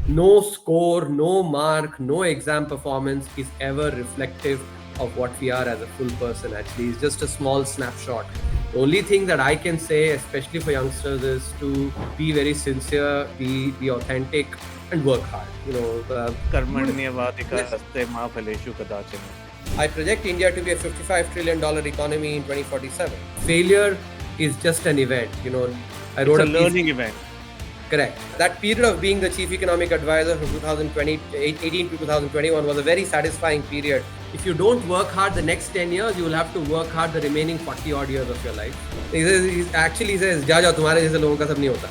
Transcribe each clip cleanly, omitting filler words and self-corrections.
No score, no mark, no exam performance is ever reflective of what we are as a full person. Actually, it's just a small snapshot. The only thing that I can say, especially for youngsters, is to be very sincere, be authentic, and work hard. Yes. कर्मण्येवाधिकारस्ते मा फलेषु कदाचन. I project India to be a $55 trillion economy in 2047. Failure is just an event. I wrote It's a piece. learning event. Correct. That period of being the chief economic advisor from 2018 to 2021 was a very satisfying period. If you don't work hard the next 10 years, you will have to work hard the remaining 40 odd years of your life. He says, जा तुम्हारे जैसे लोगों का सब नहीं होता.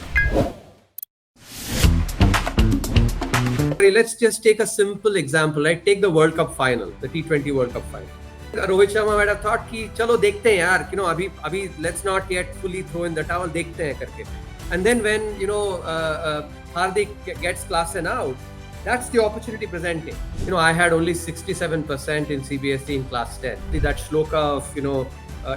Let's just take a simple example, right? Take the World Cup final, the T20 World Cup final. Rohit Sharma might have thought कि चलो देखते हैं यार, अभी let's not yet fully throw in the towel, देखते हैं करके. And then when Hardik gets class and out, that's the opportunity presenting. I had only 67% in CBSE in class 10. That shloka of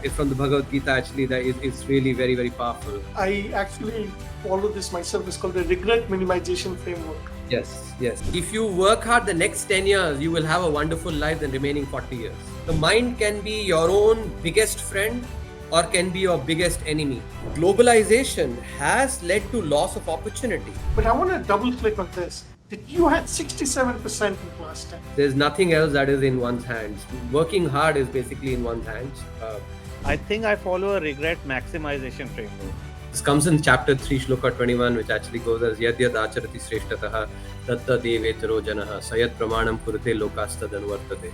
is from the Bhagavad Gita. Actually, that is really very, very powerful. I actually follow this myself. It's called the regret minimization framework. Yes. If you work hard the next 10 years, you will have a wonderful life the remaining 40 years. The mind can be your own biggest friend or can be your biggest enemy. Globalization has led to loss of opportunity. But I want to double click on this. That you had 67% in class 10. There's nothing else that is in one's hands. Working hard is basically in one's hands. I think I follow a regret maximization framework. This comes in chapter 3, shloka 21, which actually goes as Yad Yad Acharati Shreshtatah Tatta Devetaro Janaha Sayat Pramanam Kurute Lokastad Anvartate.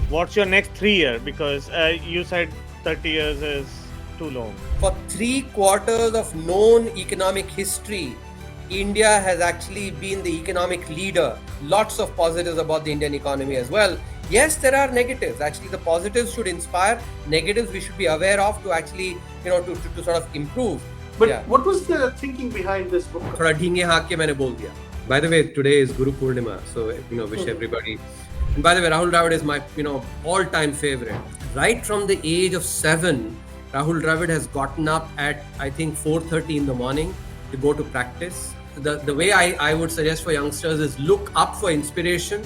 What's your next 3 year? Because you said 30 years is too long. For 3/4 of known economic history, India has actually been the economic leader. Lots of positives about the Indian economy as well. Yes, there are negatives. Actually, the positives should inspire. Negatives we should be aware of to actually, to sort of improve. But what was the thinking behind this book? थोड़ा ढींगे हाँक के मैंने बोल दिया. By the way, today is Guru Purnima, so wish everybody. And by the way, Rahul Dravid is my all-time favorite. Right from the age of 7, Rahul Dravid has gotten up at I think 4:30 in the morning to go to practice. The way I would suggest for youngsters is look up for inspiration,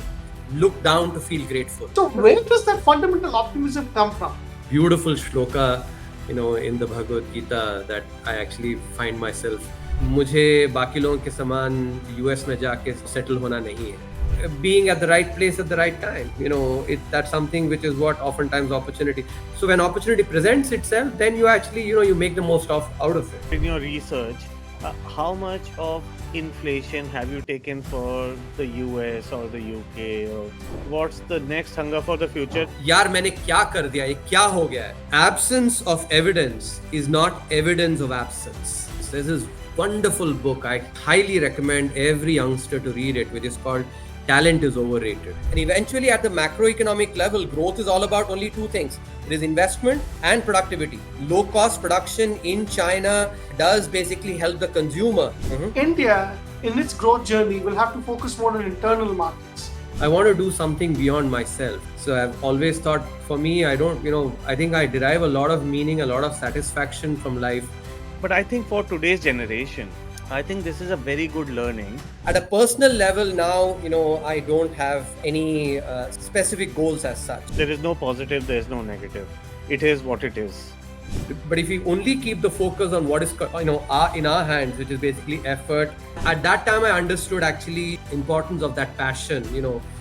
look down to feel grateful. So where does that fundamental optimism come from? Beautiful shloka, in the Bhagavad Gita that I actually find myself. मुझे बाकी लोगों के समान US में जाके settle होना नहीं है. Being at the right place at the right time, that's something which is what oftentimes opportunity. So when opportunity presents itself, then you actually, you make the most out of it. In your research, how much of inflation have you taken for the US or the UK? Or what's the next hunger for the future? यार मैंने क्या कर दिया, ये क्या हो गया है? Absence of evidence is not evidence of absence. This is wonderful book. I highly recommend every youngster to read it, which is called Talent is Overrated. And eventually at the macroeconomic level, growth is all about only two things. It is investment and productivity. Low cost production in China does basically help the consumer. India, in its growth journey, will have to focus more on internal markets. I want to do something beyond myself. So I've always thought, for me, I think I derive a lot of meaning, a lot of satisfaction from life. But I think for today's generation, I think this is a very good learning. At a personal level now, I don't have any specific goals as such. There is no positive, there is no negative. It is what it is. But if we only keep the focus on what is in our hands, which is basically effort, at that time I understood actually importance of that passion.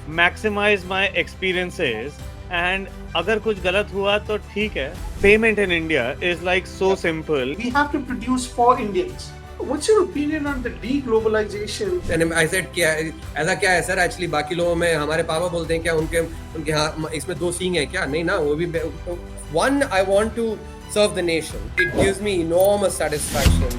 Maximize my experiences, and अगर कुछ गलत हुआ तो ठीक है. Payment in India is like so simple. We have to produce for Indians. What's your opinion on the deglobalization? And I said क्या ऐसा क्या है सर? Actually बाकी लोगों में हमारे पापा बोलते हैं क्या उनके हाँ इसमें दो सींग है क्या? नहीं ना, वो भी. One, I want to serve the nation. It gives me enormous satisfaction.